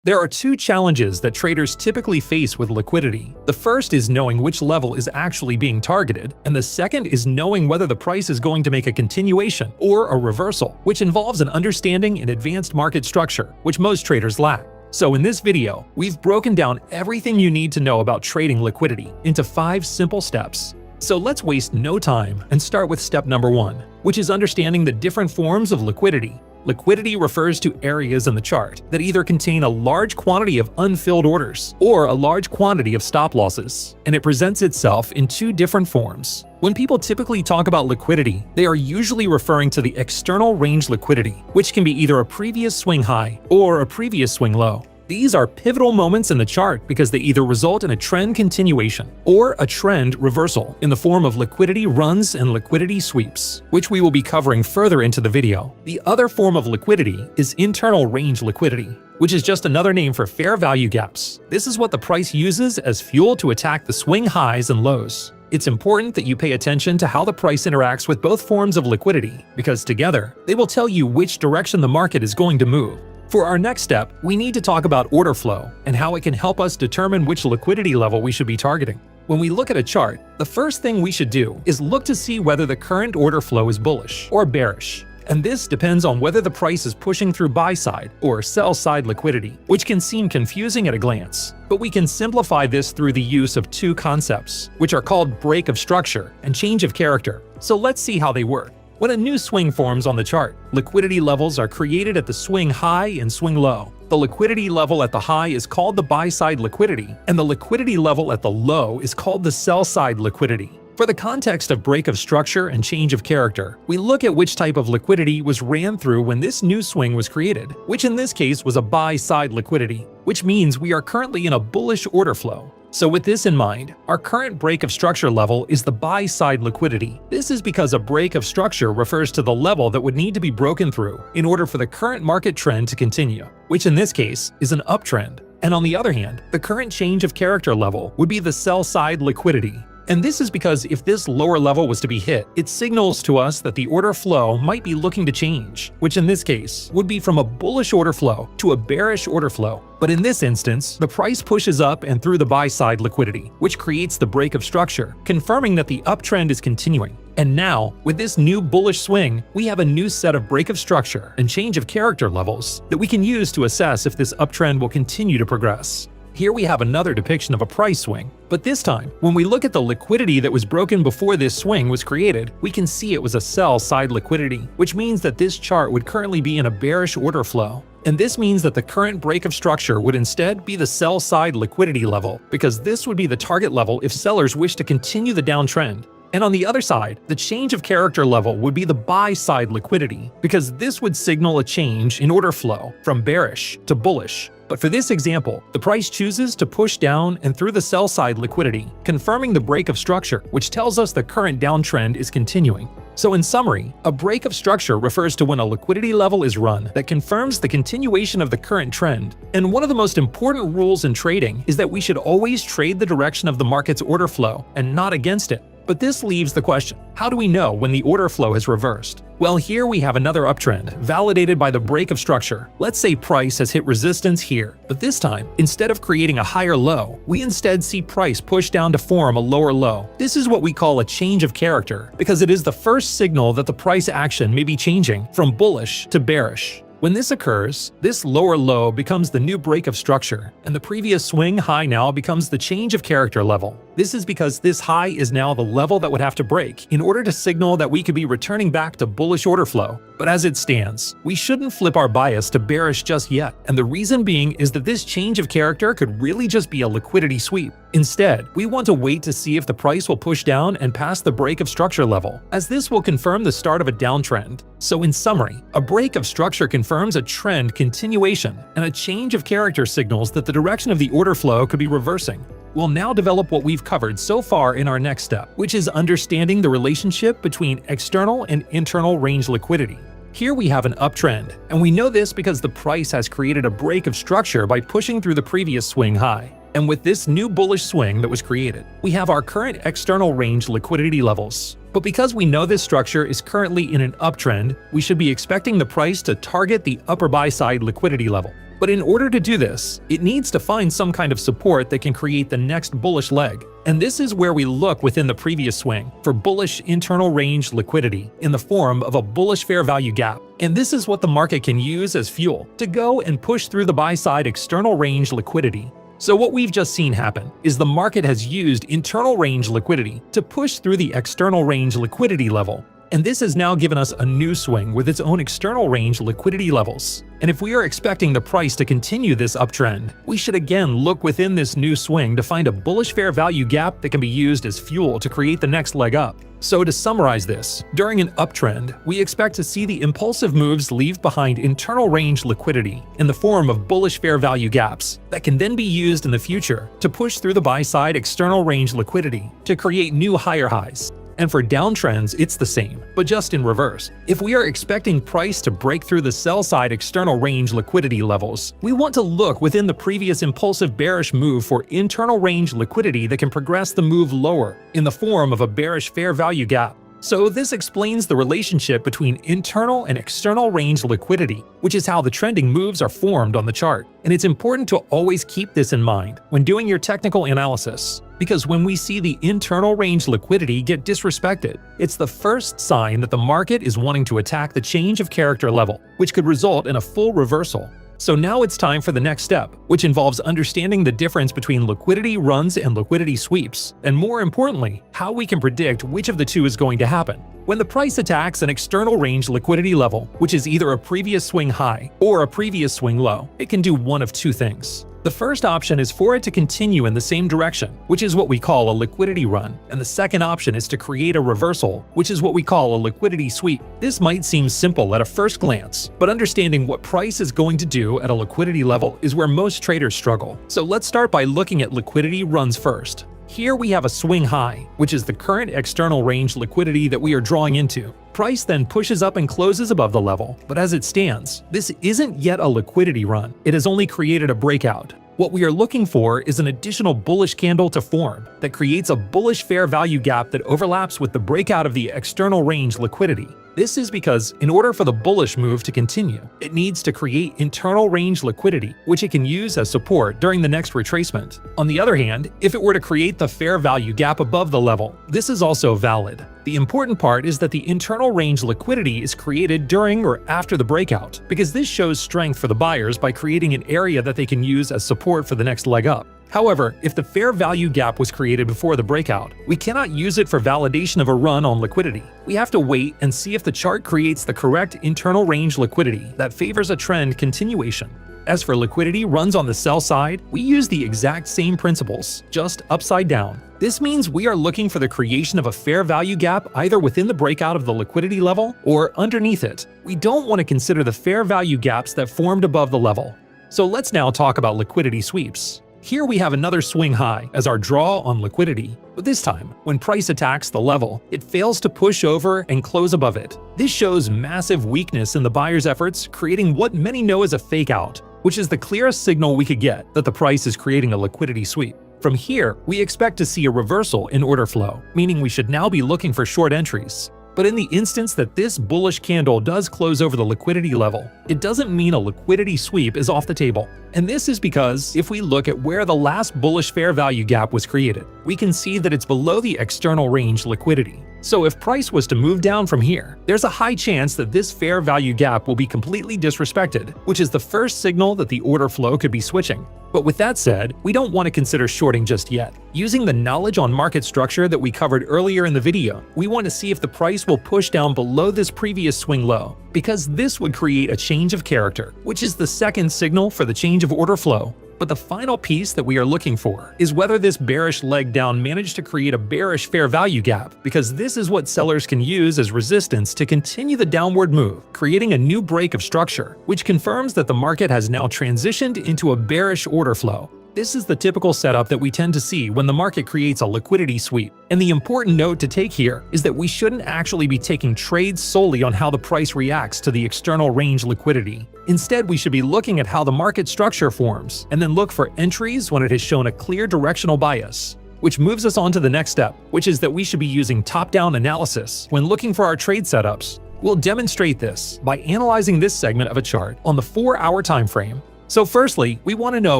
There are two challenges that traders typically face with liquidity. The first is knowing which level is actually being targeted, and the second is knowing whether the price is going to make a continuation or a reversal, which involves an understanding in advanced market structure, which most traders lack. So in this video, we've broken down everything you need to know about trading liquidity into 5 simple steps. So let's waste no time and start with step number 1, which is understanding the different forms of liquidity. Liquidity refers to areas in the chart that either contain a large quantity of unfilled orders or a large quantity of stop losses, and it presents itself in 2 different forms. When people typically talk about liquidity, they are usually referring to the external range liquidity, which can be either a previous swing high or a previous swing low. These are pivotal moments in the chart because they either result in a trend continuation or a trend reversal in the form of liquidity runs and liquidity sweeps, which we will be covering further into the video. The other form of liquidity is internal range liquidity, which is just another name for fair value gaps. This is what the price uses as fuel to attack the swing highs and lows. It's important that you pay attention to how the price interacts with both forms of liquidity, because together, they will tell you which direction the market is going to move. For our next step, we need to talk about order flow and how it can help us determine which liquidity level we should be targeting. When we look at a chart, the first thing we should do is look to see whether the current order flow is bullish or bearish. And this depends on whether the price is pushing through buy-side or sell-side liquidity, which can seem confusing at a glance. But we can simplify this through the use of 2 concepts, which are called break of structure and change of character. So let's see how they work. When a new swing forms on the chart, liquidity levels are created at the swing high and swing low. The liquidity level at the high is called the buy-side liquidity, and the liquidity level at the low is called the sell-side liquidity. For the context of break of structure and change of character, we look at which type of liquidity was ran through when this new swing was created, which in this case was a buy-side liquidity, which means we are currently in a bullish order flow. So with this in mind, our current break of structure level is the buy-side liquidity. This is because a break of structure refers to the level that would need to be broken through in order for the current market trend to continue, which in this case is an uptrend. And on the other hand, the current change of character level would be the sell-side liquidity. And this is because if this lower level was to be hit, it signals to us that the order flow might be looking to change, which in this case would be from a bullish order flow to a bearish order flow. But in this instance, the price pushes up and through the buy-side liquidity, which creates the break of structure, confirming that the uptrend is continuing. And now, with this new bullish swing, we have a new set of break of structure and change of character levels that we can use to assess if this uptrend will continue to progress. Here we have another depiction of a price swing, but this time, when we look at the liquidity that was broken before this swing was created, we can see it was a sell-side liquidity, which means that this chart would currently be in a bearish order flow. And this means that the current break of structure would instead be the sell-side liquidity level, because this would be the target level if sellers wish to continue the downtrend. And on the other side, the change of character level would be the buy-side liquidity, because this would signal a change in order flow from bearish to bullish. But for this example, the price chooses to push down and through the sell-side liquidity, confirming the break of structure, which tells us the current downtrend is continuing. So in summary, a break of structure refers to when a liquidity level is run that confirms the continuation of the current trend. And one of the most important rules in trading is that we should always trade the direction of the market's order flow and not against it. But this leaves the question, how do we know when the order flow has reversed? Well, here we have another uptrend, validated by the break of structure. Let's say price has hit resistance here, but this time, instead of creating a higher low, we instead see price push down to form a lower low. This is what we call a change of character, because it is the first signal that the price action may be changing from bullish to bearish. When this occurs, this lower low becomes the new break of structure, and the previous swing high now becomes the change of character level. This is because this high is now the level that would have to break in order to signal that we could be returning back to bullish order flow. But as it stands, we shouldn't flip our bias to bearish just yet, and the reason being is that this change of character could really just be a liquidity sweep. Instead, we want to wait to see if the price will push down and pass the break of structure level, as this will confirm the start of a downtrend. So in summary, a break of structure confirms a trend continuation, and a change of character signals that the direction of the order flow could be reversing. We'll now develop what we've covered so far in our next step, which is understanding the relationship between external and internal range liquidity. Here we have an uptrend, and we know this because the price has created a break of structure by pushing through the previous swing high. And with this new bullish swing that was created, we have our current external range liquidity levels. But because we know this structure is currently in an uptrend, we should be expecting the price to target the upper buy side liquidity level. But in order to do this, it needs to find some kind of support that can create the next bullish leg. And this is where we look within the previous swing for bullish internal range liquidity in the form of a bullish fair value gap. And this is what the market can use as fuel to go and push through the buy side external range liquidity. So what we've just seen happen is the market has used internal range liquidity to push through the external range liquidity level. And this has now given us a new swing with its own external range liquidity levels. And if we are expecting the price to continue this uptrend, we should again look within this new swing to find a bullish fair value gap that can be used as fuel to create the next leg up. So to summarize this, during an uptrend, we expect to see the impulsive moves leave behind internal range liquidity in the form of bullish fair value gaps that can then be used in the future to push through the buy side external range liquidity to create new higher highs. And for downtrends, it's the same, but just in reverse. If we are expecting price to break through the sell side external range liquidity levels, we want to look within the previous impulsive bearish move for internal range liquidity that can progress the move lower in the form of a bearish fair value gap. So this explains the relationship between internal and external range liquidity, which is how the trending moves are formed on the chart. And it's important to always keep this in mind when doing your technical analysis, because when we see the internal range liquidity get disrespected, it's the first sign that the market is wanting to attack the change of character level, which could result in a full reversal. So now it's time for the next step, which involves understanding the difference between liquidity runs and liquidity sweeps, and more importantly, how we can predict which of the two is going to happen. When the price attacks an external range liquidity level, which is either a previous swing high or a previous swing low, it can do one of two things. The first option is for it to continue in the same direction, which is what we call a liquidity run, and the second option is to create a reversal, which is what we call a liquidity sweep. This might seem simple at a first glance, but understanding what price is going to do at a liquidity level is where most traders struggle. So let's start by looking at liquidity runs first. Here we have a swing high, which is the current external range liquidity that we are drawing into. Price then pushes up and closes above the level, but as it stands, this isn't yet a liquidity run. It has only created a breakout. What we are looking for is an additional bullish candle to form that creates a bullish fair value gap that overlaps with the breakout of the external range liquidity. This is because in order for the bullish move to continue, it needs to create internal range liquidity, which it can use as support during the next retracement. On the other hand, if it were to create the fair value gap above the level, this is also valid. The important part is that the internal range liquidity is created during or after the breakout, because this shows strength for the buyers by creating an area that they can use as support for the next leg up. However, if the fair value gap was created before the breakout, we cannot use it for validation of a run on liquidity. We have to wait and see if the chart creates the correct internal range liquidity that favors a trend continuation. As for liquidity runs on the sell side, we use the exact same principles, just upside down. This means we are looking for the creation of a fair value gap either within the breakout of the liquidity level or underneath it. We don't want to consider the fair value gaps that formed above the level. So let's now talk about liquidity sweeps. Here we have another swing high as our draw on liquidity, but this time, when price attacks the level, it fails to push over and close above it. This shows massive weakness in the buyer's efforts, creating what many know as a fake out, which is the clearest signal we could get that the price is creating a liquidity sweep. From here, we expect to see a reversal in order flow, meaning we should now be looking for short entries. But in the instance that this bullish candle does close over the liquidity level, it doesn't mean a liquidity sweep is off the table. And this is because if we look at where the last bullish fair value gap was created, we can see that it's below the external range liquidity. So if price was to move down from here, there's a high chance that this fair value gap will be completely disrespected, which is the first signal that the order flow could be switching. But with that said, we don't want to consider shorting just yet. Using the knowledge on market structure that we covered earlier in the video, we want to see if the price will push down below this previous swing low, because this would create a change of character, which is the second signal for the change of order flow. But the final piece that we are looking for is whether this bearish leg down managed to create a bearish fair value gap, because this is what sellers can use as resistance to continue the downward move, creating a new break of structure, which confirms that the market has now transitioned into a bearish order flow. This is the typical setup that we tend to see when the market creates a liquidity sweep. And the important note to take here is that we shouldn't actually be taking trades solely on how the price reacts to the external range liquidity. Instead, we should be looking at how the market structure forms, and then look for entries when it has shown a clear directional bias. which moves us on to the next step, which is that we should be using top-down analysis when looking for our trade setups. We'll demonstrate this by analyzing this segment of a chart on the 4-hour time frame. So firstly, we want to know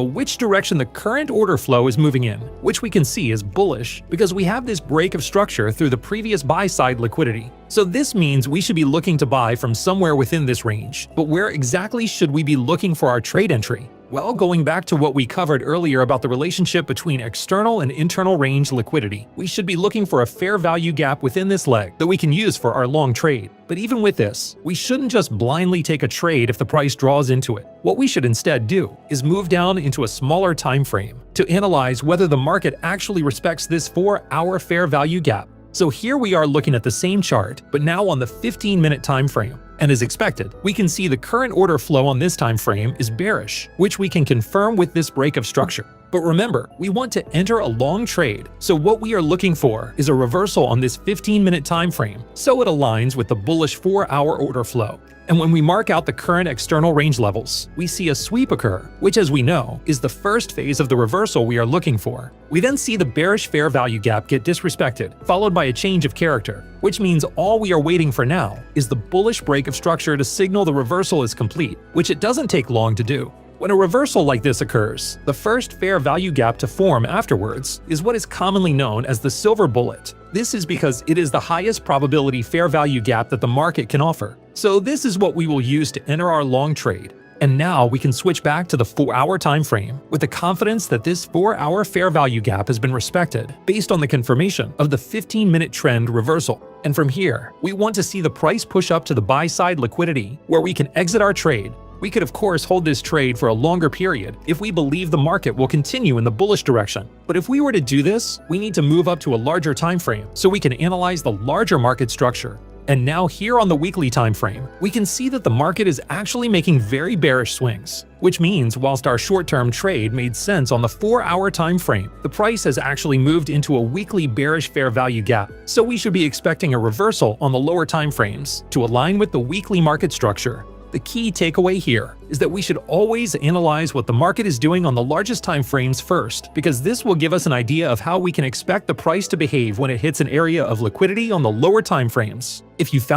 which direction the current order flow is moving in, which we can see is bullish because we have this break of structure through the previous buy-side liquidity. So this means we should be looking to buy from somewhere within this range. But where exactly should we be looking for our trade entry? Well, going back to what we covered earlier about the relationship between external and internal range liquidity, we should be looking for a fair value gap within this leg that we can use for our long trade. But even with this, we shouldn't just blindly take a trade if the price draws into it. What we should instead do is move down into a smaller time frame to analyze whether the market actually respects this 4-hour fair value gap. So here we are looking at the same chart, but now on the 15-minute time frame. And as expected, we can see the current order flow on this time frame is bearish, which we can confirm with this break of structure. But remember, we want to enter a long trade, so what we are looking for is a reversal on this 15-minute time frame, so it aligns with the bullish 4-hour order flow. And when we mark out the current external range levels, we see a sweep occur, which, as we know, is the first phase of the reversal we are looking for. We then see the bearish fair value gap get disrespected, followed by a change of character, which means all we are waiting for now is the bullish break of structure to signal the reversal is complete, which it doesn't take long to do. When a reversal like this occurs, the first fair value gap to form afterwards is what is commonly known as the silver bullet. This is because it is the highest probability fair value gap that the market can offer. So this is what we will use to enter our long trade. And now we can switch back to the 4-hour time frame with the confidence that this 4-hour fair value gap has been respected based on the confirmation of the 15-minute trend reversal. And from here, we want to see the price push up to the buy-side liquidity where we can exit our trade. We could of course hold this trade for a longer period if we believe the market will continue in the bullish direction. But if we were to do this, we need to move up to a larger time frame so we can analyze the larger market structure. And now here on the weekly time frame, we can see that the market is actually making very bearish swings, which means whilst our short-term trade made sense on the 4-hour time frame, the price has actually moved into a weekly bearish fair value gap. So we should be expecting a reversal on the lower time frames to align with the weekly market structure. The key takeaway here is that we should always analyze what the market is doing on the largest time frames first, because this will give us an idea of how we can expect the price to behave when it hits an area of liquidity on the lower time frames. If you found